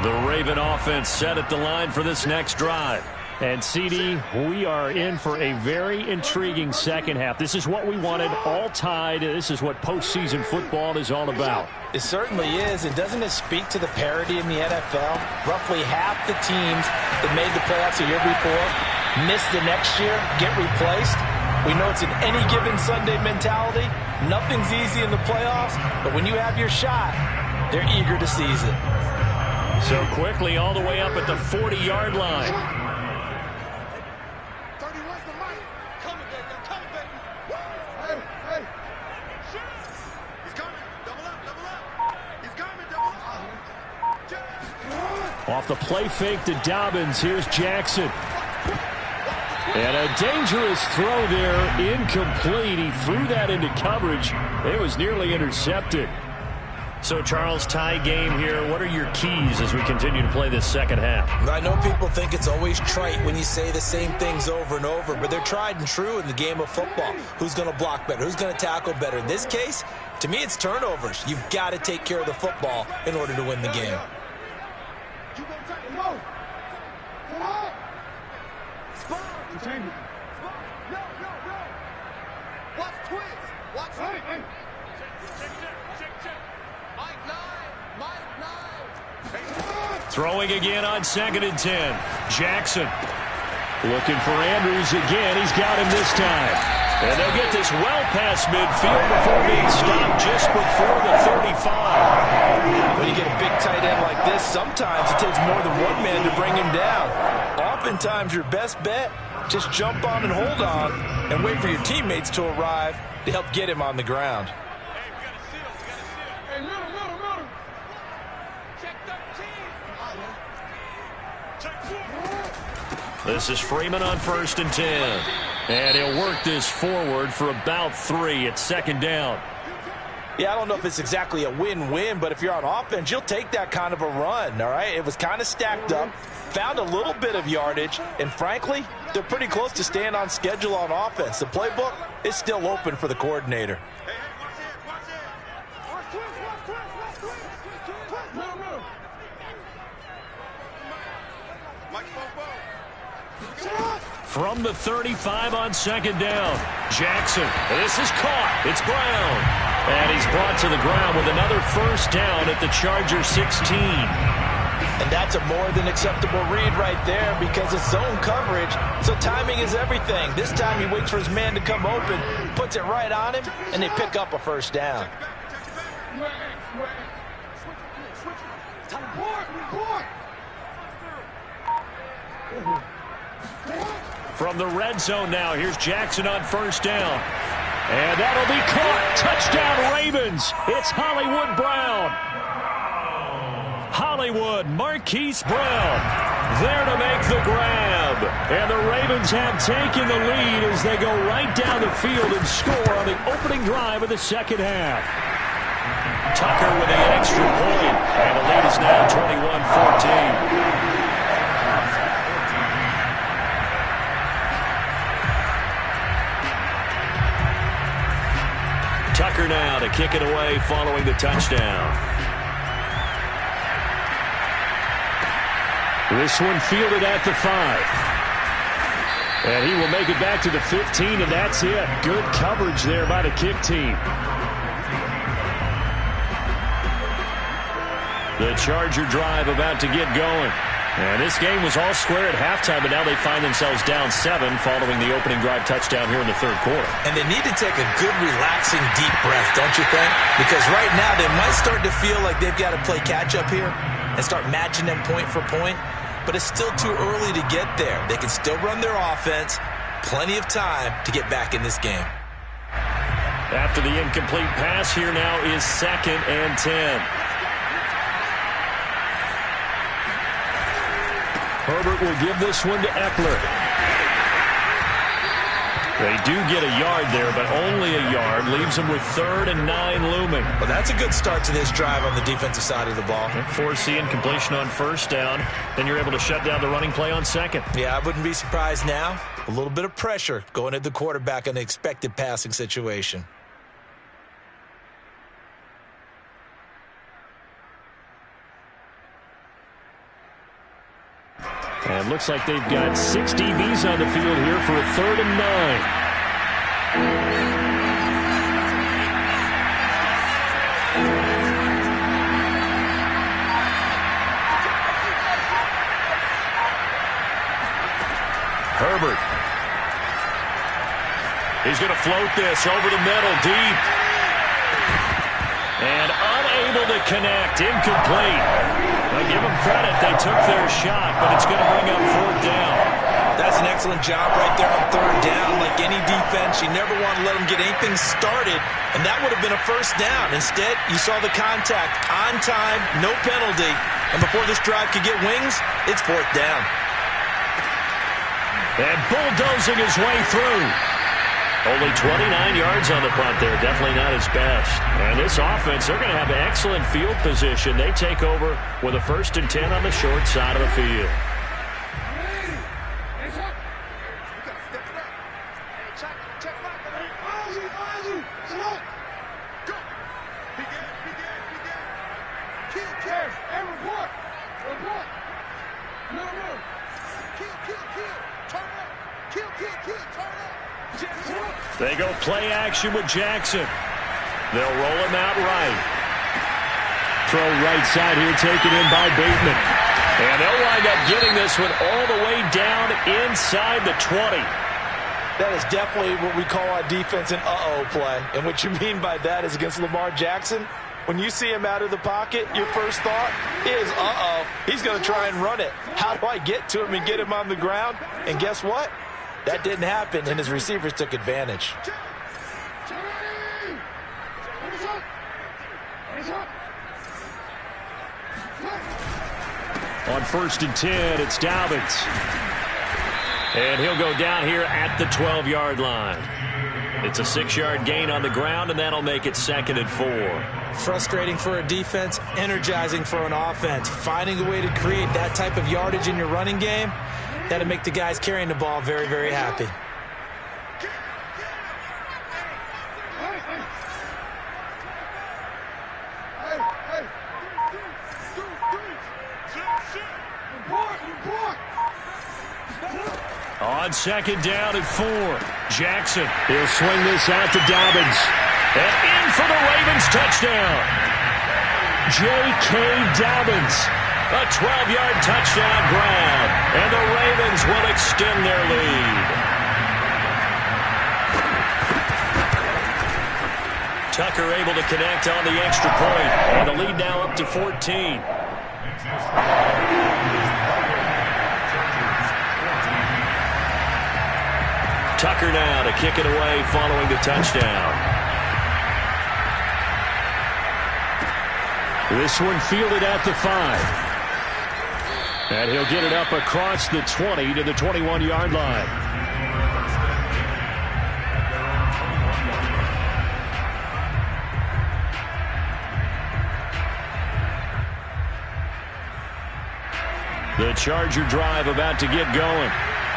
The Raven offense set at the line for this next drive. And, CD, we are in for a very intriguing second half. This is what we wanted, all tied. This is what postseason football is all about. It certainly is. And doesn't it speak to the parity in the NFL? Roughly half the teams that made the playoffs a year before miss the next year, get replaced. We know it's an any given Sunday mentality. Nothing's easy in the playoffs, but when you have your shot, they're eager to seize it. So quickly all the way up at the 40-yard line. Off the play fake to Dobbins. Here's Jackson. And a dangerous throw there. Incomplete. He threw that into coverage. It was nearly intercepted. So, Charles, tie game here. What are your keys as we continue to play this second half? I know people think it's always trite when you say the same things over and over, but they're tried and true in the game of football. Who's going to block better? Who's going to tackle better? In this case, to me, it's turnovers. You've got to take care of the football in order to win the game. Throwing again on 2nd and 10. Jackson looking for Andrews again. He's got him this time. And they'll get this well past midfield before being stopped just before the 35. When you get a big tight end like this, sometimes it takes more than one man to bring him down. Oftentimes your best bet, just jump on and hold on and wait for your teammates to arrive to help get him on the ground. This is Freeman on 1st and 10. And he'll work this forward for about 3 at 2nd down. Yeah, I don't know if it's exactly a win-win, but if you're on offense, you'll take that kind of a run, all right? It was kind of stacked up, found a little bit of yardage, and frankly, they're pretty close to staying on schedule on offense. The playbook is still open for the coordinator. From the 35 on 2nd down. Jackson. This is caught. It's Brown. And he's brought to the ground with another 1st down at the Charger 16. And that's a more than acceptable read right there because it's zone coverage, so timing is everything. This time he waits for his man to come open, puts it right on him, and they pick up a 1st down. From the red zone now, here's Jackson on 1st down. And that'll be caught. Touchdown Ravens. It's Hollywood Brown. Hollywood, Marquise Brown, there to make the grab. And the Ravens have taken the lead as they go right down the field and score on the opening drive of the second half. Tucker with an extra point. And the lead is now 21-14. Tucker now to kick it away following the touchdown. This one fielded at the 5. And he will make it back to the 15, and that's it. Good coverage there by the kick team. The Charger drive about to get going. And this game was all square at halftime, but now they find themselves down 7 following the opening drive touchdown here in the 3rd quarter. And they need to take a good, relaxing, deep breath, don't you think? Because right now they might start to feel like they've got to play catch-up here and start matching them point for point. But it's still too early to get there. They can still run their offense. Plenty of time to get back in this game. After the incomplete pass, here now is 2nd and 10. Herbert will give this one to Eckler. They do get a yard there, but only a yard. Leaves them with 3rd and 9 looming. Well, that's a good start to this drive on the defensive side of the ball. Force the incompletion on 1st down. Then you're able to shut down the running play on 2nd. Yeah, I wouldn't be surprised now. A little bit of pressure going at the quarterback in the expected passing situation. And looks like they've got 6 DBs on the field here for a 3rd and 9. Herbert. He's going to float this over the middle, deep. And unable to connect, incomplete. I give them credit, they took their shot, but it's going to bring up 4th down. That's an excellent job right there on 3rd down. Like any defense, you never want to let them get anything started, and that would have been a 1st down. Instead, you saw the contact on time, no penalty, and before this drive could get wings, it's 4th down. And bulldozing his way through. Only 29 yards on the punt there. Definitely not his best. And this offense, they're going to have excellent field position. They take over with a 1st and 10 on the short side of the field. They go play action with Jackson. They'll roll him out right. Throw right side here, taken in by Bateman. And they'll wind up getting this one all the way down inside the 20. That is definitely what we call our defense an uh-oh play. And what you mean by that is against Lamar Jackson, when you see him out of the pocket, your first thought is, uh-oh, he's going to try and run it. How do I get to him and get him on the ground? And guess what? That didn't happen, and his receivers took advantage. On 1st and 10, it's Dobbins. And he'll go down here at the 12-yard line. It's a 6-yard gain on the ground, and that'll make it 2nd and 4. Frustrating for a defense, energizing for an offense. Finding a way to create that type of yardage in your running game, that'll make the guys carrying the ball very, very happy. On 2nd down and 4, Jackson. He'll swing this out to Dobbins. And in for the Ravens touchdown. J.K. Dobbins. A 12-yard touchdown grab. And the Ravens will extend their lead. Tucker able to connect on the extra point. And the lead now up to 14. Tucker now to kick it away following the touchdown. This one fielded at the 5. And he'll get it up across the 20 to the 21-yard line. The Charger drive about to get going.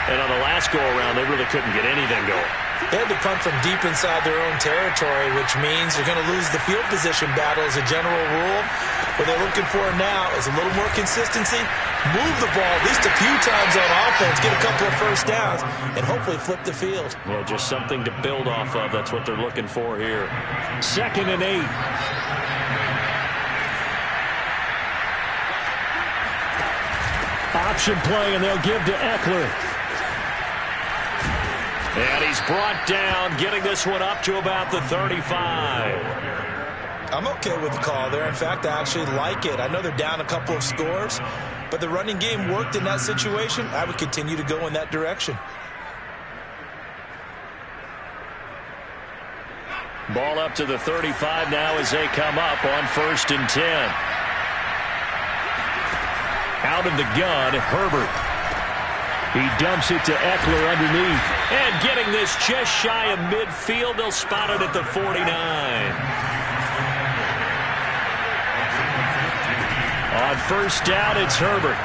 And on the last go-around, they really couldn't get anything going. They had to punt from deep inside their own territory, which means they're going to lose the field position battle as a general rule. What they're looking for now is a little more consistency, move the ball at least a few times on offense, get a couple of 1st downs, and hopefully flip the field. Yeah, just something to build off of. That's what they're looking for here. 2nd and 8. Option play, and they'll give to Eckler. And he's brought down, getting this one up to about the 35. I'm okay with the call there. In fact, I actually like it. I know they're down a couple of scores, but the running game worked in that situation. I would continue to go in that direction. Ball up to the 35 now as they come up on 1st and 10. Out of the gun, Herbert. He dumps it to Eckler underneath. And getting this just shy of midfield, they'll spot it at the 49. On 1st down, it's Herbert.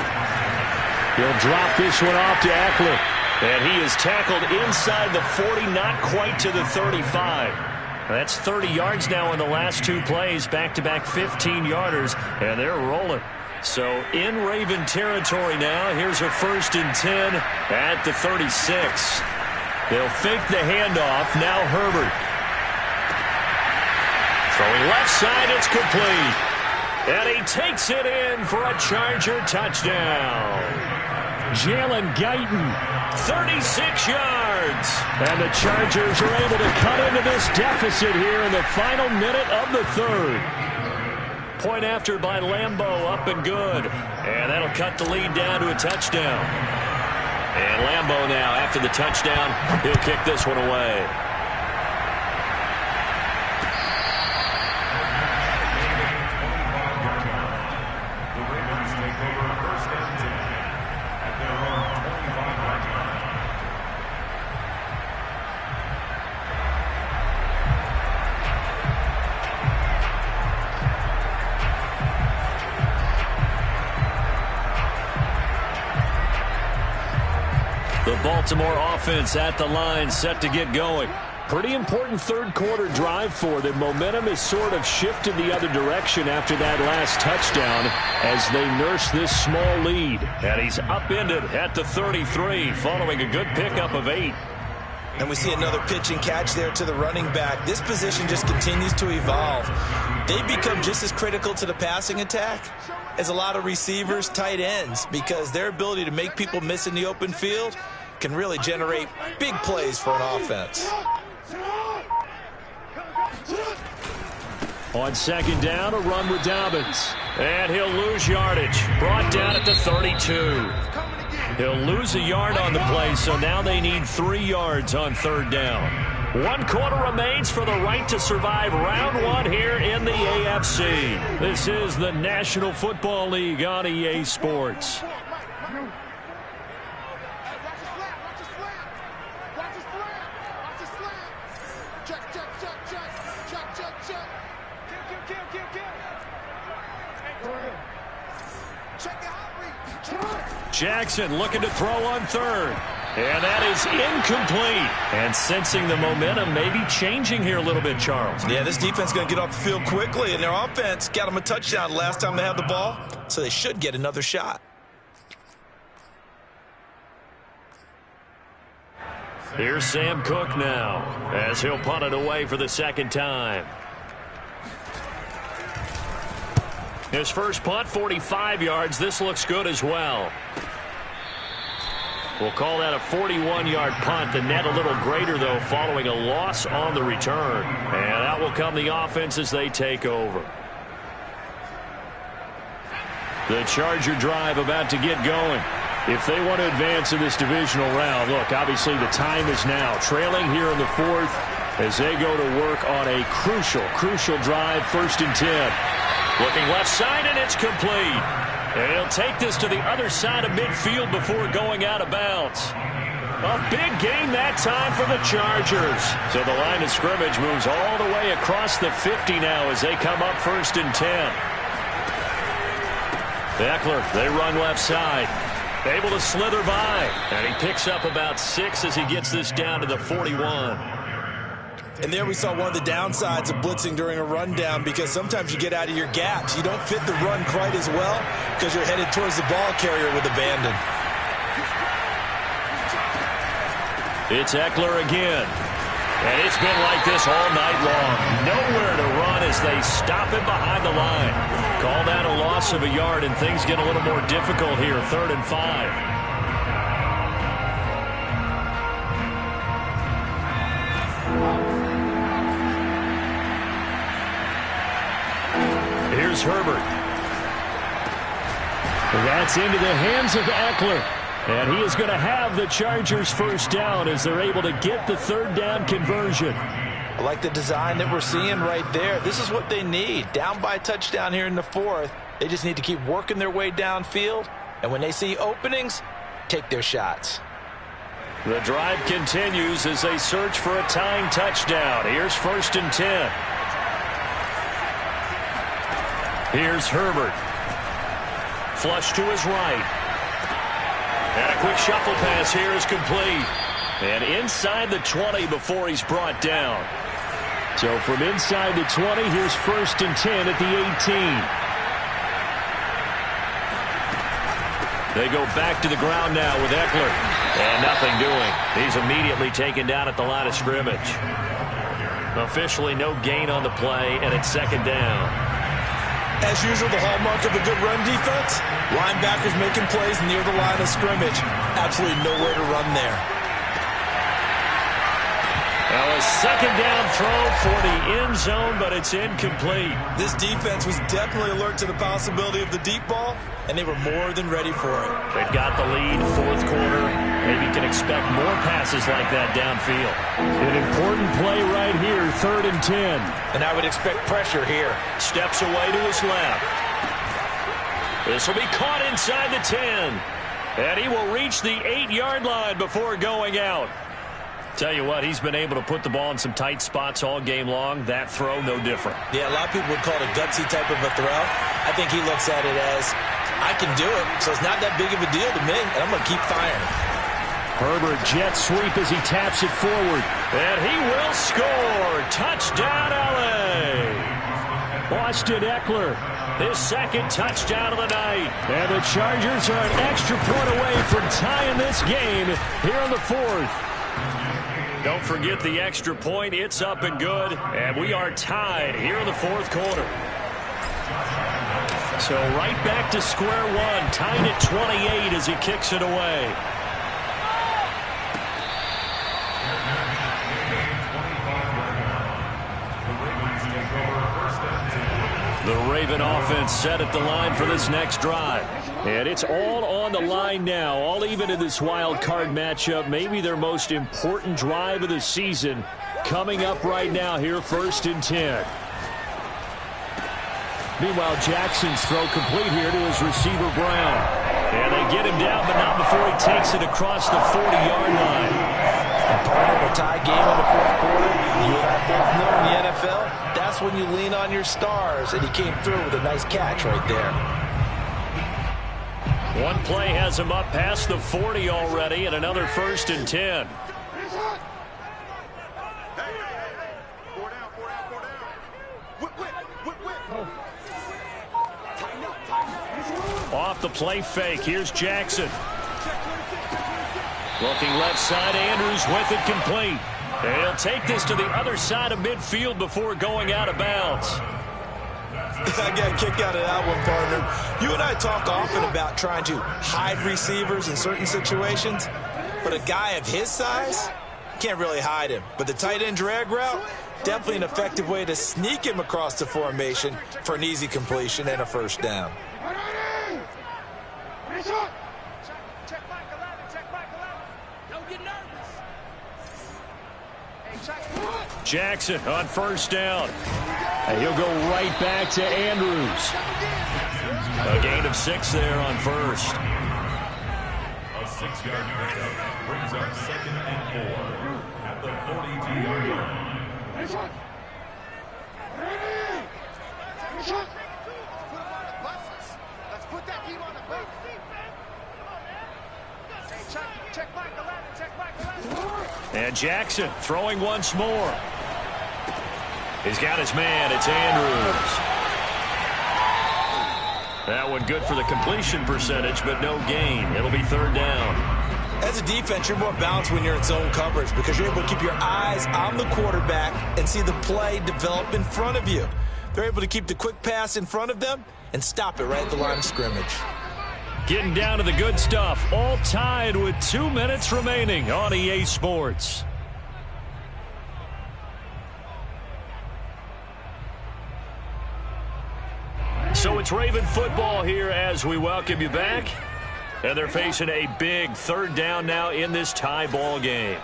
He'll drop this one off to Eckler. And he is tackled inside the 40, not quite to the 35. That's 30 yards now in the last 2 plays, back-to-back 15-yarders, and they're rolling. So in Raven territory now. Here's a 1st and 10 at the 36. They'll fake the handoff. Now Herbert. Throwing left side, it's complete. And he takes it in for a Charger touchdown. Jalen Guyton, 36 yards. And the Chargers are able to cut into this deficit here in the final minute of the 3rd. Point after by Lambeau, up and good. And that'll cut the lead down to a touchdown. And Lambeau now, after the touchdown, he'll kick this one away. Baltimore offense at the line, set to get going. Pretty important 3rd quarter drive for them. Momentum has sort of shifted the other direction after that last touchdown as they nurse this small lead. And he's upended at the 33 following a good pickup of 8. And we see another pitch and catch there to the running back. This position just continues to evolve. They become just as critical to the passing attack as a lot of receivers, tight ends, because their ability to make people miss in the open field can really generate big plays for an offense. On 2nd down, a run with Dobbins. And he'll lose yardage. Brought down at the 32. He'll lose a yard on the play, so now they need 3 yards on 3rd down. 1 quarter remains for the right to survive round 1 here in the AFC. This is the National Football League on EA Sports. Jackson looking to throw on 3rd. And that is incomplete. And sensing the momentum maybe changing here a little bit, Charles. Yeah, this defense is going to get off the field quickly, and their offense got them a touchdown last time they had the ball, so they should get another shot. Here's Sam Cook now as he'll punt it away for the 2nd time. His first punt, 45 yards. This looks good as well. We'll call that a 41-yard punt. The net a little greater, though, following a loss on the return. And out will come the offense as they take over. The Charger drive about to get going. If they want to advance in this divisional round, look, obviously the time is now. Trailing here in the 4th as they go to work on a crucial drive, 1st and 10. Looking left side, and it's complete. And he'll take this to the other side of midfield before going out of bounds. A big gain that time for the Chargers. So the line of scrimmage moves all the way across the 50 now as they come up 1st and 10. Eckler, they run left side. Able to slither by. And he picks up about 6 as he gets this down to the 41. And there we saw one of the downsides of blitzing during a rundown, because sometimes you get out of your gaps. You don't fit the run quite as well because you're headed towards the ball carrier with abandon. It's Eckler again. And it's been like this all night long. Nowhere to run as they stop him behind the line. Call that a loss of a yard, and things get a little more difficult here, 3rd and 5. Here's Herbert. That's into the hands of Eckler. And he is going to have the Chargers' first down as they're able to get the 3rd down conversion. I like the design that we're seeing right there. This is what they need. Down by a touchdown here in the 4th. They just need to keep working their way downfield. And when they see openings, take their shots. The drive continues as they search for a tying touchdown. Here's 1st and 10. Here's Herbert. Flush to his right. And a quick shuffle pass here is complete. And inside the 20 before he's brought down. So from inside the 20, here's 1st and 10 at the 18. They go back to the ground now with Eckler. And nothing doing. He's immediately taken down at the line of scrimmage. Officially no gain on the play, and it's second down. As usual, the hallmark of a good run defense, linebackers making plays near the line of scrimmage. Absolutely nowhere to run there. Well, a second down throw for the end zone, but it's incomplete. This defense was definitely alert to the possibility of the deep ball, and they were more than ready for it. They've got the lead, fourth quarter. Maybe can expect more passes like that downfield. An important play right here, 3rd and 10. And I would expect pressure here. Steps away to his left. This will be caught inside the 10. And he will reach the 8-yard line before going out. Tell you what, he's been able to put the ball in some tight spots all game long. That throw, no different. Yeah, a lot of people would call it a gutsy type of a throw. I think he looks at it as, I can do it, so it's not that big of a deal to me, and I'm going to keep firing. Herbert jet sweep as he taps it forward. And he will score. Touchdown, L.A. Austin Eckler, his second touchdown of the night. And the Chargers are an extra point away from tying this game here on the 4th. Don't forget the extra point. It's up and good. And we are tied here in the 4th quarter. So right back to square one. Tied at 28 as he kicks it away. The Raven offense set at the line for this next drive. And it's all on the line now, all even in this wild card matchup. Maybe their most important drive of the season coming up right now here, 1st and 10. Meanwhile, Jackson's throw complete here to his receiver, Brown. And they get him down, but not before he takes it across the 40-yard line. A part of a tie game in the 4th quarter, you and I both know in the NFL, that's when you lean on your stars, and he came through with a nice catch right there. One play has him up past the 40 already, and another 1st and 10. Off the play fake, here's Jackson. Looking left side, Andrews with it complete. And he'll take this to the other side of midfield before going out of bounds. I got a kick out of that one, partner. You and I talk often about trying to hide receivers in certain situations, but a guy of his size can't really hide him. But the tight end drag route, definitely an effective way to sneak him across the formation for an easy completion and a 1st down. Jackson on 1st down. And he'll go right back to Andrews. A gain of 6 there on 1st. A 6-yard pickup brings up 2nd and 4 at the 42-yard line. Let's put that team on the bus. Check back 11, check back 11. And Jackson throwing once more. He's got his man. It's Andrews. That one good for the completion percentage, but no gain. It'll be 3rd down. As a defense, you're more balanced when you're in zone coverage because you're able to keep your eyes on the quarterback and see the play develop in front of you. They're able to keep the quick pass in front of them and stop it right at the line of scrimmage. Getting down to the good stuff. All tied with 2 minutes remaining on EA Sports. So it's Raven football here as we welcome you back. And they're facing a big 3rd down now in this tie ball game.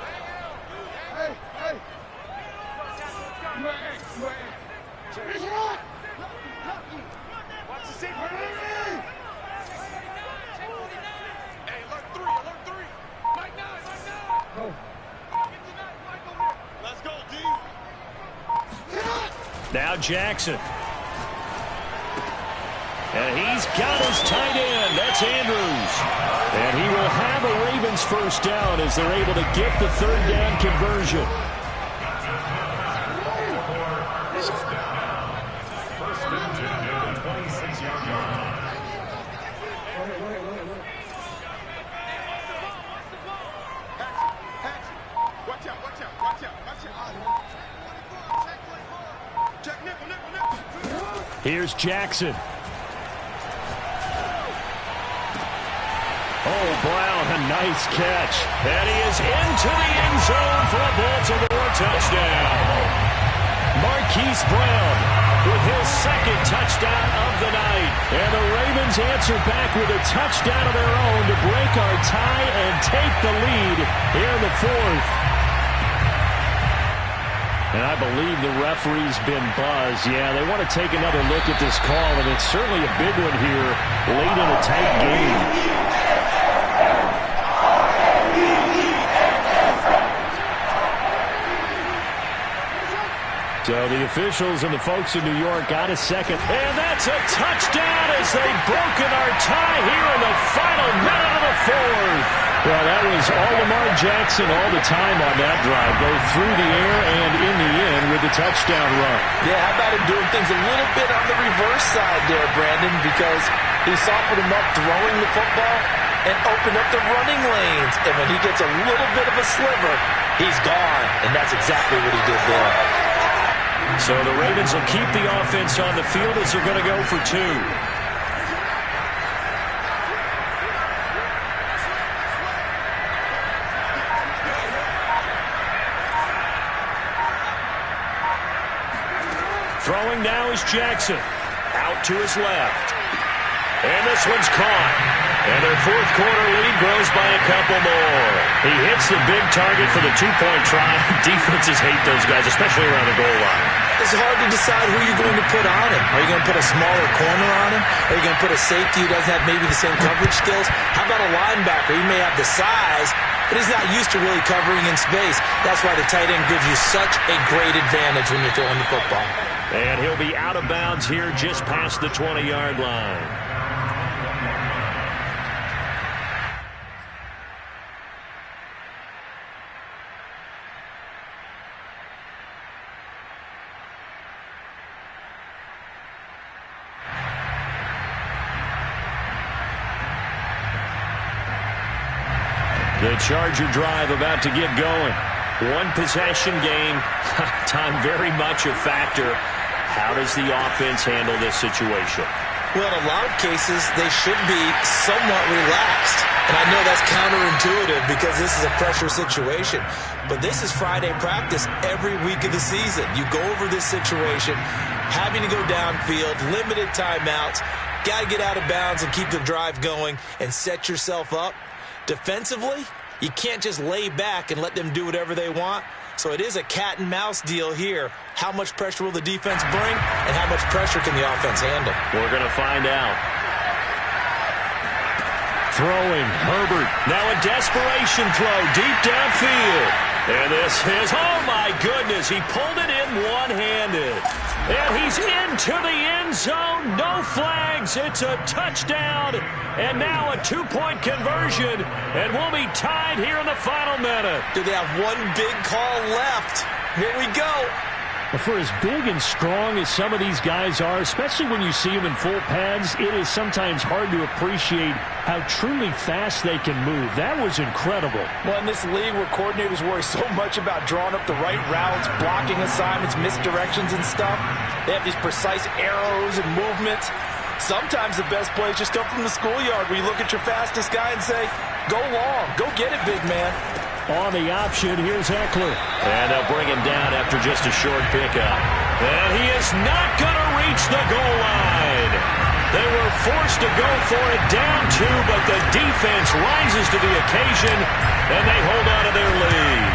Now Jackson. And he's got his tight end. That's Andrews. And he will have a Ravens 1st down as they're able to get the 3rd down conversion. Here's Jackson. Oh, Brown, a nice catch. And he is into the end zone for a Baltimore touchdown. Marquise Brown with his second touchdown of the night. And the Ravens answer back with a touchdown of their own to break our tie and take the lead here in the fourth. And I believe the referee's been buzzed. Yeah, they want to take another look at this call, and it's certainly a big one here late in a tight game. So the officials and the folks in New York got a second. And that's a touchdown as they've broken our tie here in the final minute of the fourth. Well, that was all Lamar Jackson all the time on that drive, both through the air and in the end with the touchdown run. Yeah, how about him doing things a little bit on the reverse side there, Brandon, because he softened him up throwing the football and opened up the running lanes. And when he gets a little bit of a sliver, he's gone. And that's exactly what he did there. So the Ravens will keep the offense on the field as they're going to go for two. Throwing now is Jackson. Out to his left. And this one's caught. And their fourth quarter lead grows by a couple more. He hits the big target for the two-point try. Defenses hate those guys, especially around the goal line. It's hard to decide who you're going to put on him. Are you going to put a smaller corner on him? Are you going to put a safety who doesn't have maybe the same coverage skills? How about a linebacker? He may have the size, but he's not used to really covering in space. That's why the tight end gives you such a great advantage when you're throwing the football. And he'll be out of bounds here just past the 20-yard line. The Charger drive about to get going. One possession game. Time very much a factor. How does the offense handle this situation? Well, in a lot of cases, they should be somewhat relaxed. And I know that's counterintuitive because this is a pressure situation. But this is Friday practice every week of the season. You go over this situation, having to go downfield, limited timeouts, got to get out of bounds and keep the drive going and set yourself up. Defensively, you can't just lay back and let them do whatever they want. So it is a cat and mouse deal here. How much pressure will the defense bring, and how much pressure can the offense handle? We're going to find out. Throwing, Herbert. Now a desperation throw deep downfield. And this is, oh my goodness, he pulled it in one-handed. And he's into the end zone. No flags. It's a touchdown. And now a two-point conversion. And we'll be tied here in the final minute. Do they have one big call left? Here we go. For as big and strong as some of these guys are, especially when you see them in full pads, it is sometimes hard to appreciate how truly fast they can move. That was incredible. Well, in this league where coordinators worry so much about drawing up the right routes, blocking assignments, misdirections and stuff, they have these precise arrows and movements. Sometimes the best plays just come from the schoolyard where you look at your fastest guy and say, go long, go get it, big man. On the option, here's Eckler. And they'll bring him down after just a short pickup. And he is not going to reach the goal line. They were forced to go for it down two, but the defense rises to the occasion, and they hold on to their lead.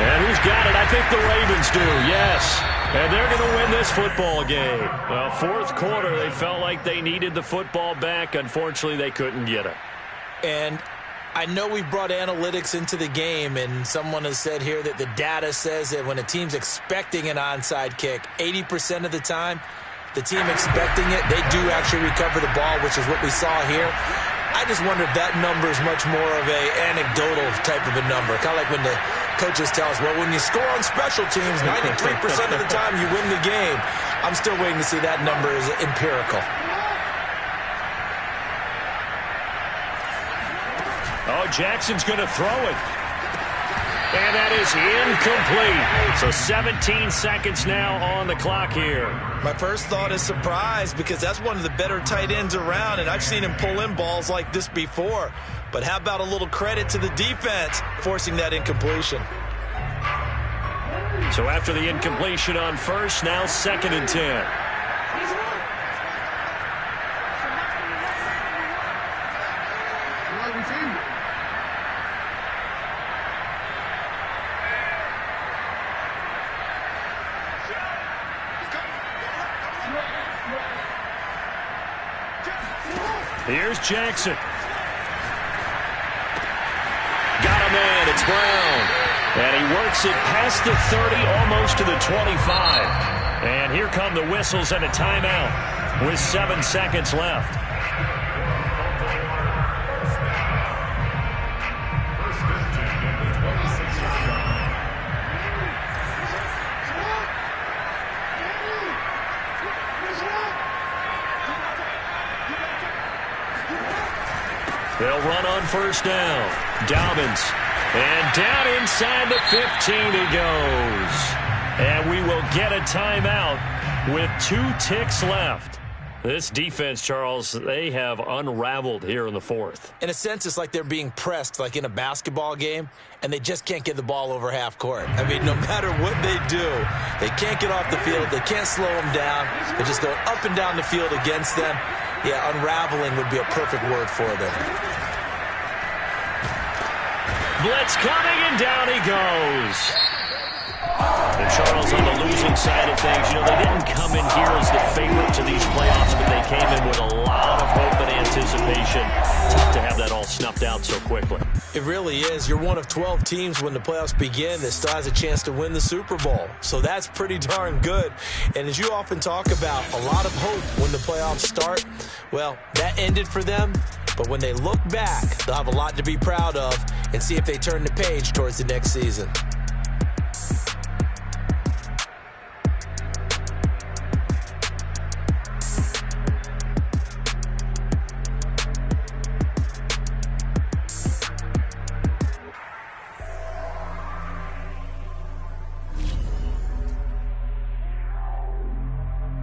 And who's got it? I think the Ravens do, yes. And they're going to win this football game. Well, fourth quarter, they felt like they needed the football back. Unfortunately, they couldn't get it. And I know we've brought analytics into the game, and someone has said here that the data says that when a team's expecting an onside kick, 80% of the time, the team expecting it, they do actually recover the ball, which is what we saw here. I just wonder if that number is much more of a anecdotal type of a number. Kind of like when the coaches tell us, well, when you score on special teams, 93% of the time you win the game. I'm still waiting to see that number is empirical. Oh, Jackson's going to throw it. And that is incomplete. So 17 seconds now on the clock here. My first thought is surprise because that's one of the better tight ends around, and I've seen him pull in balls like this before. But how about a little credit to the defense forcing that incompletion? So after the incompletion on first, now 2nd and 10. Here's Jackson. Got a man. It's Brown. And he works it past the 30, almost to the 25. And here come the whistles and a timeout with 7 seconds left. They'll run on first down. Dobbins. And down inside the 15 he goes. And we will get a timeout with 2 ticks left. This defense, Charles, they have unraveled here in the 4th. In a sense, it's like they're being pressed like in a basketball game, and they just can't get the ball over half court. I mean, no matter what they do, they can't get off the field. They can't slow them down. They're just going up and down the field against them. Yeah, unraveling would be a perfect word for them. Blitz coming, and down he goes. And Charles, on the losing side of things, they didn't come in here as the favorite to these playoffs, but they came in with a lot of hope and anticipation. Tough to have that all snuffed out so quickly. It really is. You're one of 12 teams when the playoffs begin that still has a chance to win the Super Bowl. So that's pretty darn good. And as you often talk about, a lot of hope when the playoffs start. Well, that ended for them. But when they look back, they'll have a lot to be proud of and see if they turn the page towards the next season.